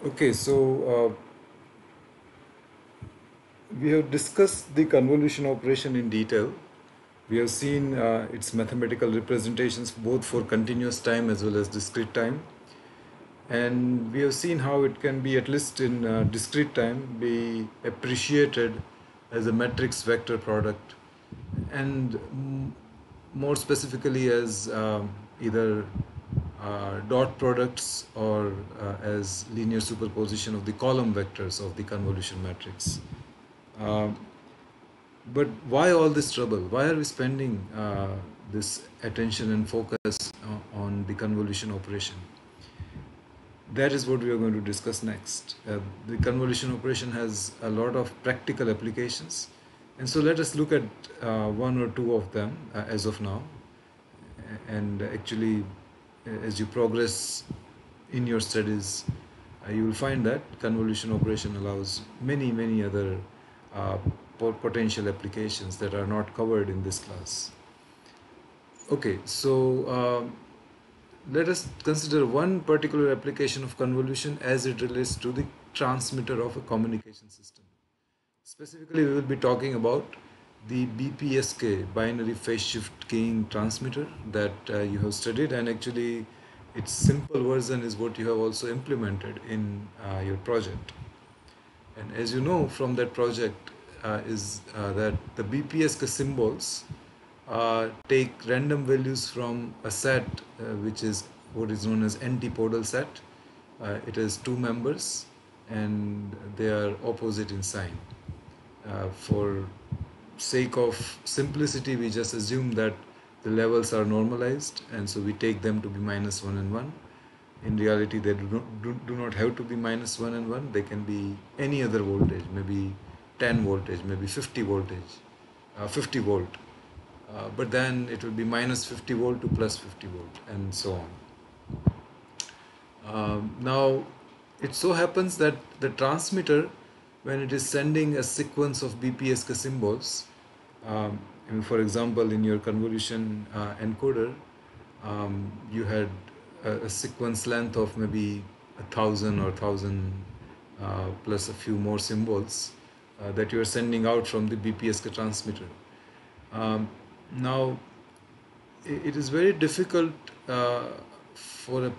Okay, so we have discussed the convolution operation in detail. We have seen its mathematical representations both for continuous time as well as discrete time. And we have seen how it can be, at least in discrete time, be appreciated as a matrix vector product, and more specifically as either dot products or as linear superposition of the column vectors of the convolution matrix. Um, but why all this trouble? Why are we spending this attention and focus on the convolution operation? That is what we are going to discuss next. The convolution operation has a lot of practical applications, and so let us look at one or two of them as of now. And actually, as you progress in your studies, you will find that convolution operation allows many other uh, potential applications that are not covered in this class. Okay, so let us consider one particular application of convolution as it relates to the transmitter of a communication system. Specifically, we will be talking about the BPSK, binary phase shift keying transmitter, that you have studied, and actually its simple version is what you have also implemented in your project. And as you know from that project, is that the BPSK symbols take random values from a set which is what is known as antipodal set. It has two members and they are opposite in sign. For sake of simplicity, we just assume that the levels are normalized, and so we take them to be minus 1 and 1. In reality, they do not have to be minus 1 and 1. They can be any other voltage, maybe 10 voltage, maybe 50 voltage, 50 volt. But then it will be minus 50 volt to plus 50 volt, and so on. Now, it so happens that the transmitter, when it is sending a sequence of BPSK symbols, for example, in your convolution encoder, you had a sequence length of maybe 1,000 or 1,000 plus a few more symbols that you are sending out from the BPSK transmitter. Now, it is very difficult for a,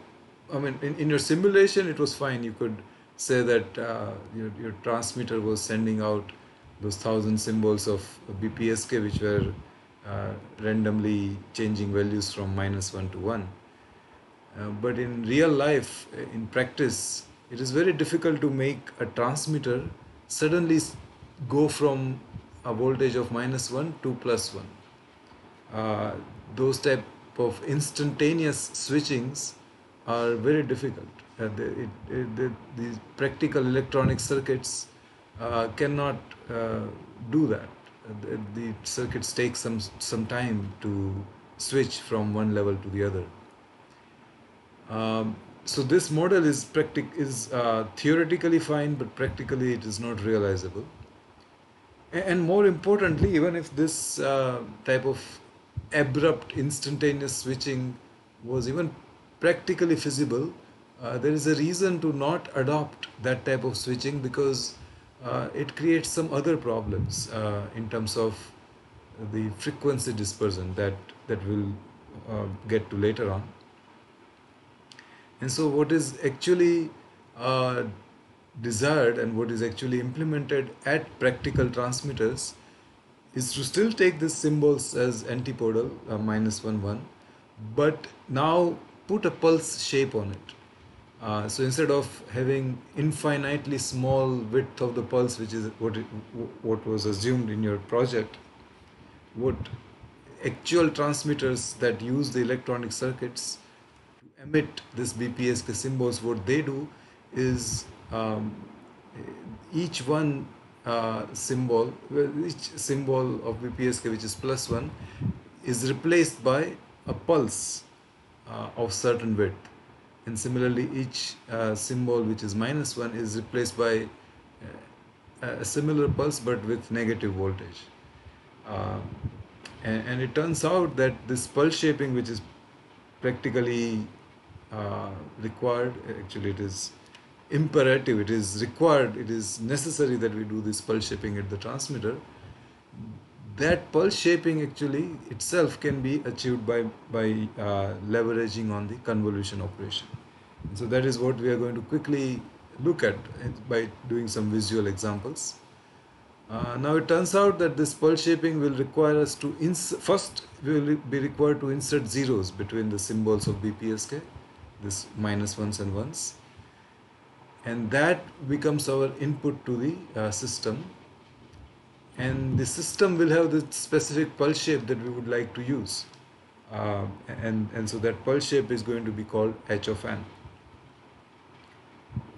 I mean, in your simulation it was fine. You could say that your transmitter was sending out those 1,000 symbols of BPSK, which were randomly changing values from minus 1 to 1. But in real life, in practice, it is very difficult to make a transmitter suddenly go from a voltage of minus 1 to plus 1. Those type of instantaneous switchings are very difficult. These practical electronic circuits cannot do that. The circuits take some time to switch from one level to the other. So this model is theoretically fine, but practically it is not realizable. And more importantly, even if this type of abrupt instantaneous switching was even practically feasible, there is a reason to not adopt that type of switching, because it creates some other problems in terms of the frequency dispersion that we'll get to later on. And so, what is actually uh, desired and what is actually implemented at practical transmitters is to still take these symbols as antipodal, minus 1 1, but now put a pulse shape on it. So instead of having infinitely small width of the pulse, which is what was assumed in your project, what actual transmitters that use the electronic circuits to emit this BPSK symbols, what they do is each one each symbol of BPSK, which is plus 1, is replaced by a pulse of certain width. And similarly, each symbol which is minus 1 is replaced by a similar pulse but with negative voltage. Uh, and it turns out that this pulse shaping, which is practically required, actually it is imperative, it is required, it is necessary that we do this pulse shaping at the transmitter. That pulse shaping actually itself can be achieved by leveraging on the convolution operation. So that is what we are going to quickly look at by doing some visual examples. Now it turns out that this pulse shaping will require us to first we will be required to insert zeros between the symbols of BPSK, this minus ones and ones, and that becomes our input to the system, and the system will have the specific pulse shape that we would like to use, and so that pulse shape is going to be called H of n.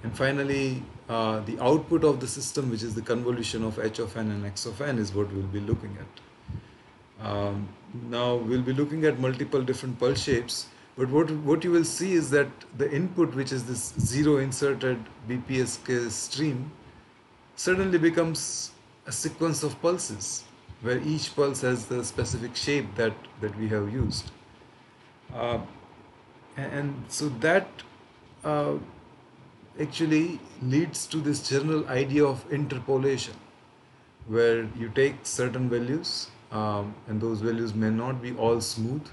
And finally, the output of the system, which is the convolution of H of n and X of n, is what we'll be looking at. Now we'll be looking at multiple different pulse shapes, but what you will see is that the input, which is this zero inserted BPSK stream, suddenly becomes a sequence of pulses where each pulse has the specific shape that we have used. And so that actually leads to this general idea of interpolation, where you take certain values, and those values may not be all smooth.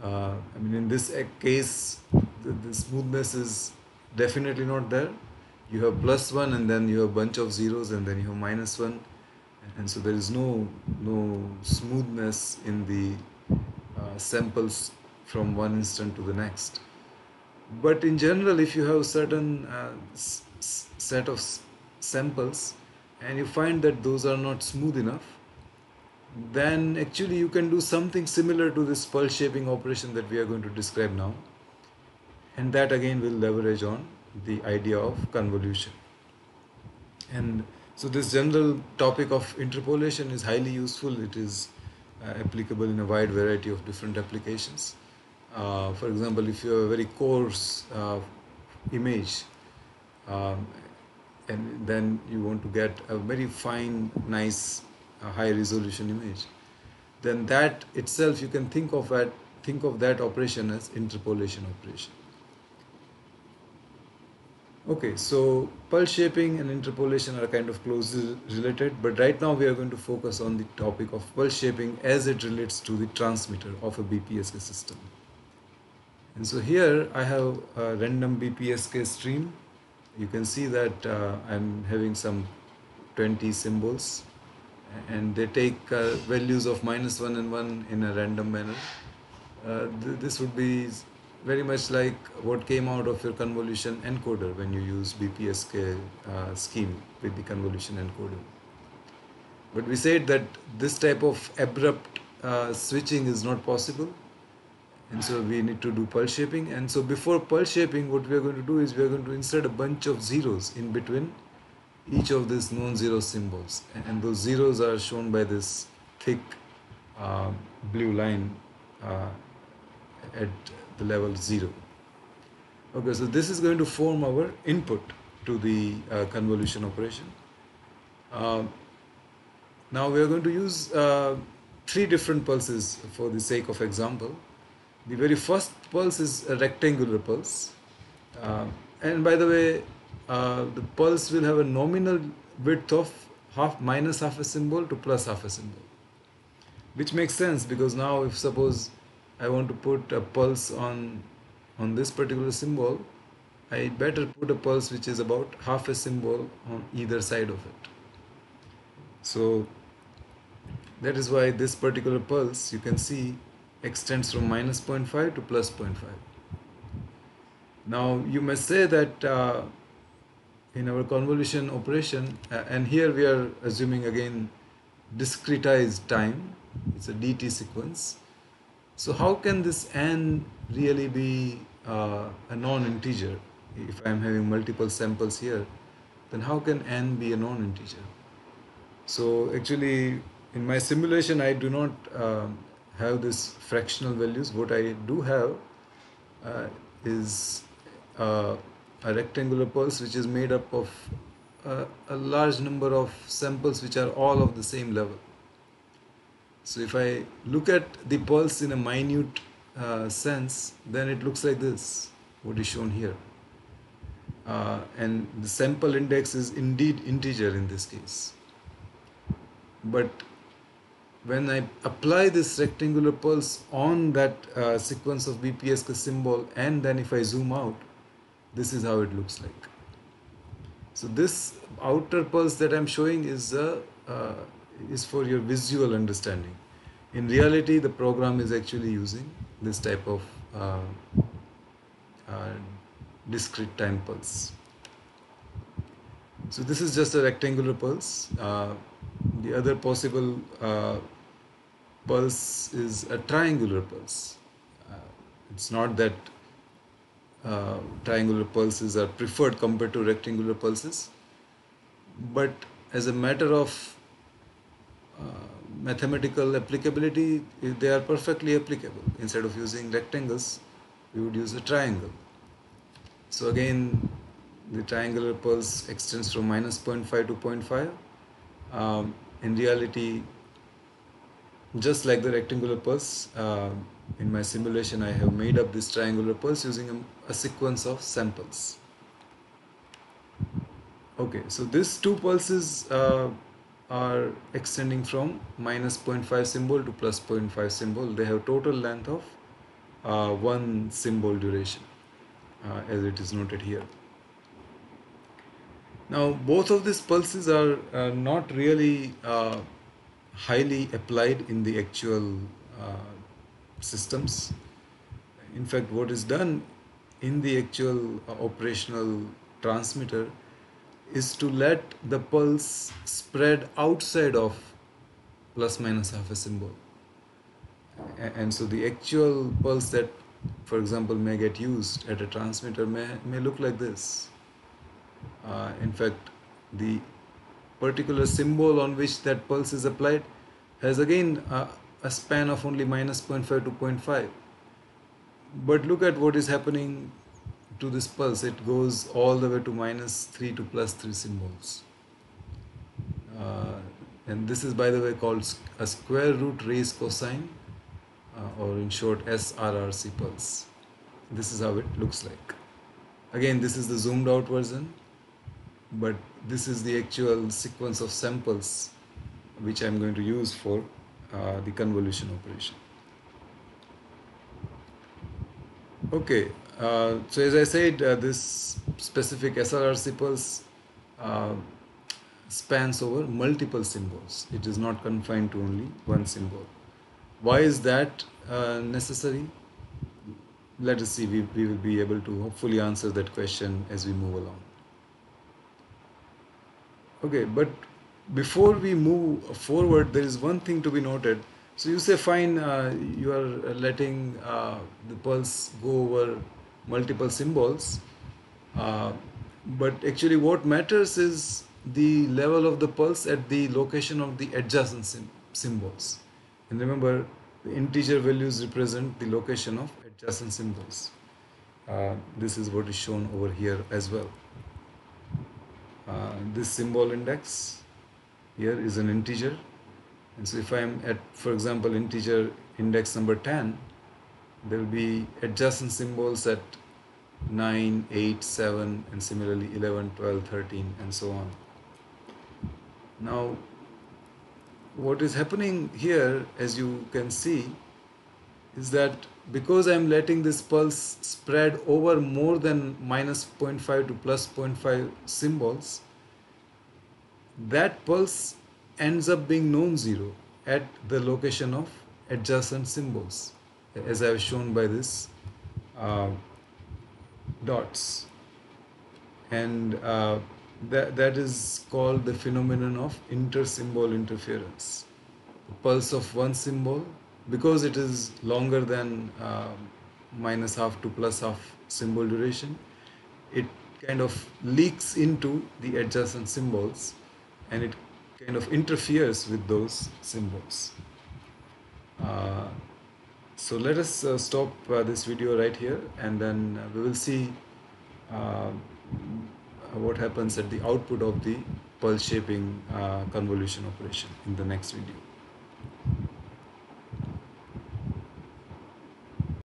I mean, in this case, the smoothness is definitely not there. You have +1, and then you have a bunch of zeros, and then you have -1, and so there is no smoothness in the samples from one instant to the next. But in general, if you have certain set of samples and you find that those are not smooth enough, then actually you can do something similar to this pulse shaping operation that we are going to describe now, and that again will leverage on the idea of convolution. And so this general topic of interpolation is highly useful. It is applicable in a wide variety of different applications. For example, if you have a very coarse image, and then you want to get a very fine, nice, high resolution image, then that itself you can think of that operation as interpolation operation. Okay, so pulse shaping and interpolation are kind of closely related, but right now we are going to focus on the topic of pulse shaping as it relates to the transmitter of a BPSK system. And so here I have a random BPSK stream. You can see that I'm having some 20 symbols, and they take values of -1 and 1 in a random manner. This would be very much like what came out of your convolution encoder when you use BPSK scheme with the convolution encoder. But we said that this type of abrupt switching is not possible, and so we need to do pulse shaping. And so before pulse shaping, what we are going to do is we are going to insert a bunch of zeros in between each of these non-zero symbols, and those zeros are shown by this thick blue line at the level 0. Okay, so this is going to form our input to the convolution operation. Now we are going to use 3 different pulses for the sake of example. The very first pulse is a rectangular pulse, and by the way, the pulse will have a nominal width of minus half a symbol to plus half a symbol, which makes sense because now if suppose I want to put a pulse on this particular symbol, I better put a pulse which is about half a symbol on either side of it. So that is why this particular pulse, you can see, extends from -0.5 to +0.5. Now you may say that in our convolution operation, and here we are assuming again discretized time, it's a DT sequence. So how can this n really be a non-integer? If I am having multiple samples here, then how can n be a non-integer? So actually in my simulation I do not have this fractional values. What I do have is a rectangular pulse which is made up of a large number of samples which are all of the same level. So if I look at the pulse in a minute sense, then it looks like this, what is shown here. and the sample index is indeed integer in this case. But when I apply this rectangular pulse on that sequence of BPSK symbol, and then if I zoom out, this is how it looks like. So this outer pulse that I'm showing is for your visual understanding. In reality, the program is actually using this type of uh, discrete time pulse. So this is just a rectangular pulse. The other possible pulse is a triangular pulse. It's not that triangular pulses are preferred compared to rectangular pulses, but as a matter of mathematical applicability, they are perfectly applicable. Instead of using rectangles, we would use a triangle. So again, the triangular pulse extends from minus 0.5 to 0.5. In reality, just like the rectangular pulse, in my simulation I have made up this triangular pulse using a sequence of samples. Okay, so these two pulses are extending from minus 0.5 symbol to plus 0.5 symbol. They have total length of one symbol duration, as it is noted here. Now, both of these pulses are not really highly applied in the actual systems. In fact, what is done in the actual operational transmitter is to let the pulse spread outside of plus minus half a symbol. And so the actual pulse that, for example, may get used at a transmitter may look like this. In fact, the particular symbol on which that pulse is applied has again a span of only minus 0.5 to 0.5. But look at what is happening to this pulse. It goes all the way to minus 3 to plus 3 symbols. And this is, by the way, called a square root raised cosine, or in short SRRC pulse. This is how it looks like. Again, this is the zoomed out version, but this is the actual sequence of samples which I'm going to use for the convolution operation. Okay, so as I said, this specific SRRC pulse spans over multiple symbols. It is not confined to only one symbol. Why is that necessary? Let us see. We will be able to hopefully answer that question as we move along. Okay, but before we move forward, there is one thing to be noted. So you say, fine, you are letting the pulse go over multiple symbols, but actually what matters is the level of the pulse at the location of the adjacent symbols. And remember, the integer values represent the location of adjacent symbols. This is what is shown over here as well. This symbol index here is an integer, and so if I am at, for example, integer index number 10, there will be adjacent symbols at 9, 8, 7, and similarly 11, 12, 13, and so on. Now, what is happening here, as you can see, is that because I am letting this pulse spread over more than minus 0.5 to plus 0.5 symbols, that pulse ends up being non-zero at the location of adjacent symbols, as I have shown by this dots. And that is called the phenomenon of inter-symbol interference. The pulse of one symbol, because it is longer than minus half to plus half symbol duration, it kind of leaks into the adjacent symbols and it kind of interferes with those symbols. So let us stop this video right here, and then we will see what happens at the output of the pulse shaping convolution operation in the next video.